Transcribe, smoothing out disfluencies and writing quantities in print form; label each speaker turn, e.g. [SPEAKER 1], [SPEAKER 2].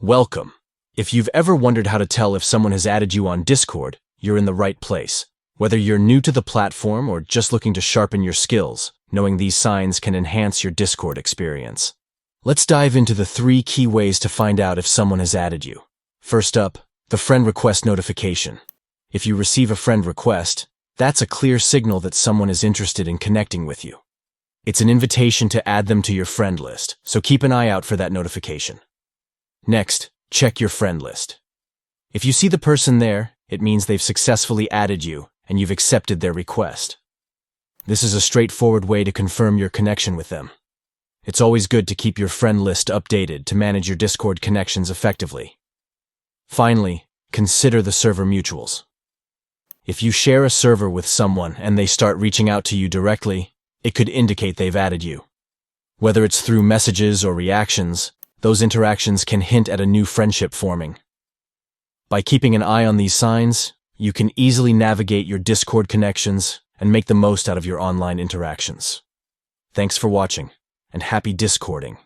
[SPEAKER 1] Welcome. If you've ever wondered how to tell if someone has added you on Discord, you're in the right place. Whether you're new to the platform or just looking to sharpen your skills, knowing these signs can enhance your Discord experience. Let's dive into the 3 key ways to find out if someone has added you. First up, the friend request notification. If you receive a friend request, that's a clear signal that someone is interested in connecting with you. It's an invitation to add them to your friend list, so keep an eye out for that notification. Next, check your friend list. If you see the person there, it means they've successfully added you and you've accepted their request. This is a straightforward way to confirm your connection with them. It's always good to keep your friend list updated to manage your Discord connections effectively. Finally, consider the server mutuals. If you share a server with someone and they start reaching out to you directly, it could indicate they've added you. Whether it's through messages or reactions, those interactions can hint at a new friendship forming. By keeping an eye on these signs, you can easily navigate your Discord connections and make the most out of your online interactions. Thanks for watching, and happy Discording.